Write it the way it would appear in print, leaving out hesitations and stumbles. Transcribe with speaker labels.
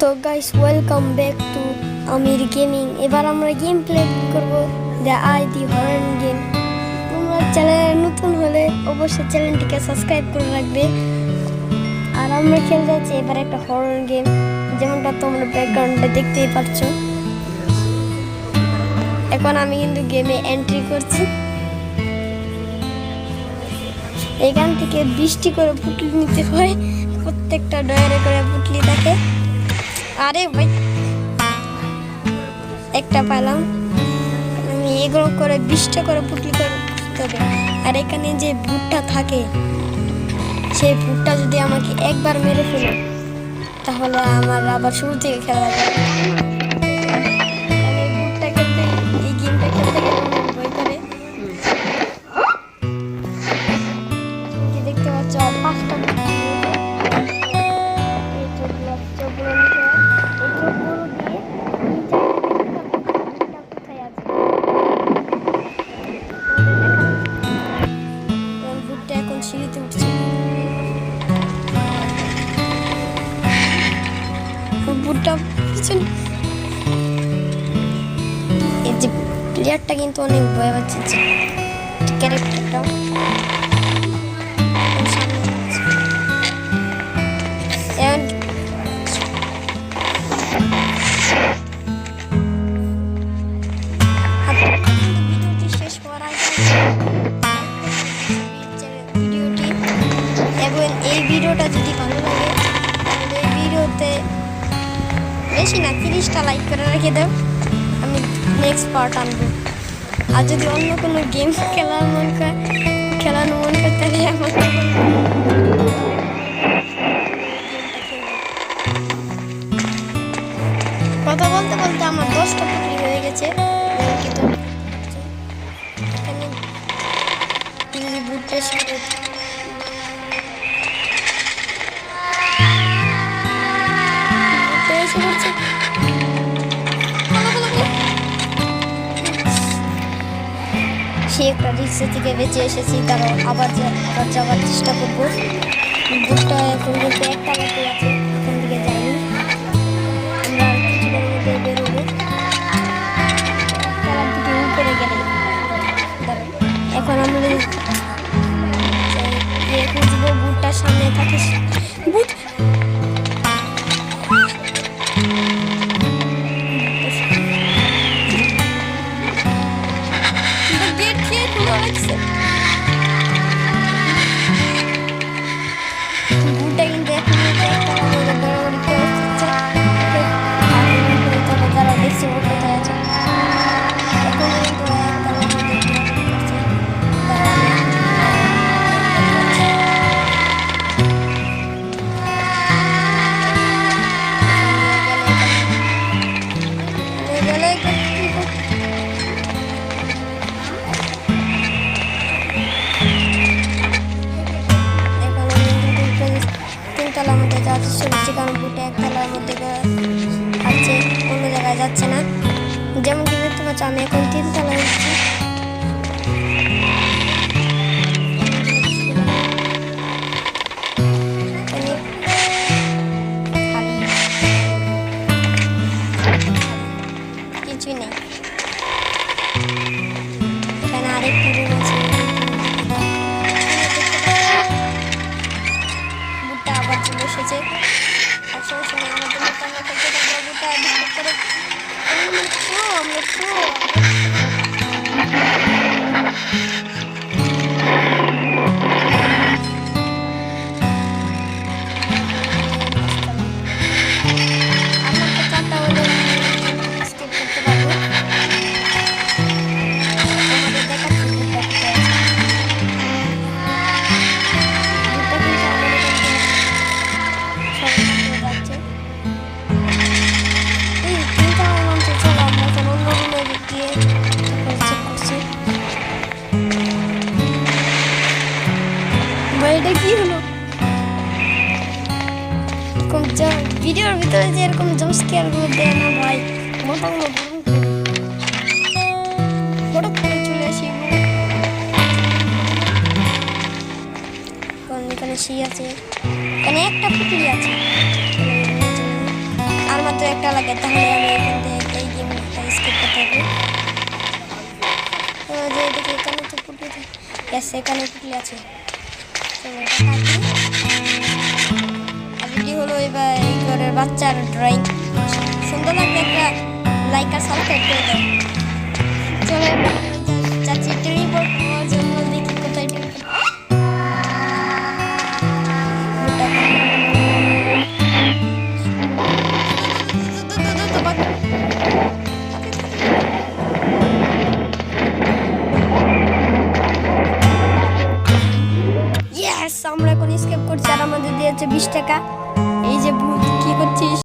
Speaker 1: তো guys welcome back to Amir gaming. এবার আমরা গেম প্লে করব দ্য আইডি হরর গেম। তোমরা চ্যানেলে নতুন হলে অবশ্যই চ্যানেলটিকে সাবস্ক্রাইব করে রাখবে। আর আমরা খেলতে যাচ্ছি এবার একটা হরর গেম, যেমনটা তোমরা ব্যাকগ্রাউন্ডে দেখতেই পাচ্ছ। এখন আমি কিন্তু গেমে এন্ট্রি করছি। এখান থেকে 20টি করে পুটলি নিতে হয়, প্রত্যেকটা ডয়ারে করে পুটলি থাকে। আরে ভাই একটা পেলাম, আমি এগুলো করে 20টা করে পুটলি করে হবে। আর এখানে যে ভুট্টা থাকে, সেই ভুট্টা যদি আমাকে একবার মেরে ফেলে তাহলে আমার আবার শুরু থেকে খেলা যাবে। এই ভুট্টা খেলতে, এই গেমটা খেলতে গেলে অনেক ভয় করে। কি দেখতে পাচ্ছ, 5টা সিঁড়িতে উঠছে। বুটটা পিছনে, এই যে প্লেয়ারটা কিন্তু অনেক ভয় পাচ্ছে, ক্যারেক্টারটাও শেষ হওয়ার আগে এবং এই ভিডিওটা যদি ভালো লাগে তাহলে এই ভিডিওতে বেশি না 30টা লাইক করে রেখে দাও, আমি নেক্সট পার্ট আনবো। আর যদি অন্য কোনো গেম খেলানো মন করে তাহলে আমাকে কথা বলতে বলতে আমার 10টা পুটলি হয়ে গেছে। এখানে বুটের সাথে সে একটা রিক্সা থেকে বেঁচে এসেছি, তারপর আবার যাওয়ার চেষ্টা করবো। বুটটা এখন বলতে একটা বাকি আছে, এখান থেকে যাইনি, আমরা আর কিছুক্ষণের মধ্যে বেরোবো। খেলার দিকে উপরে গেলে এখন আমরা খুঁজবো বুটটার সামনে থাকে বুট। বুটটা কিন্তু এখন তারা দেখছি ও কোথায় আছে। এখন তিনতলার মধ্যে যাচ্ছে শুনছি, কারণ বুটে একতলার মধ্যে আছে, অন্য জায়গায় যাচ্ছে না। যেমন কি দেখতে পাচ্ছ আমি এখন 3তলায় উঠছি। কিছুই নেই, এখানে আরেকটি রুম আছে। বুটটা আবার চলে এসেছে। আর সবসময় আমাদের মতো আমরা খেলতে থাকবো, বুটটা ডিস্টার্ব করে। আমরা এটা কি হলো? ভিডিওর ভিতরে যে এরকম জাম্প স্কেয়ার গুলো দেয় না ভাই, মাথাগুলো হঠাৎ করে চলে আসি। এখানে সি আছে, এখানে একটা পুটলি আছে। লাগে তাহলে আমি এখান থেকে এই গেমটা স্কিপ করতে হবে। তো যে দেখি এখানে তো পুটলি আছে, এখানে পুটলি আছে। তো এটা কাটি। আর ভিডিও হলো এবার এই ঘরের বাচ্চার ড্রয়িং সুন্দর লাগলে একটা লাইক আর সাবস্ক্রাইব করে দাও। চলো চাচি রিপোর্ট হওয়ার জন্য দেখি কোথায় আমরা এখন স্কেপ করছি আর আমাদের দিয়েছে 20 টাকা।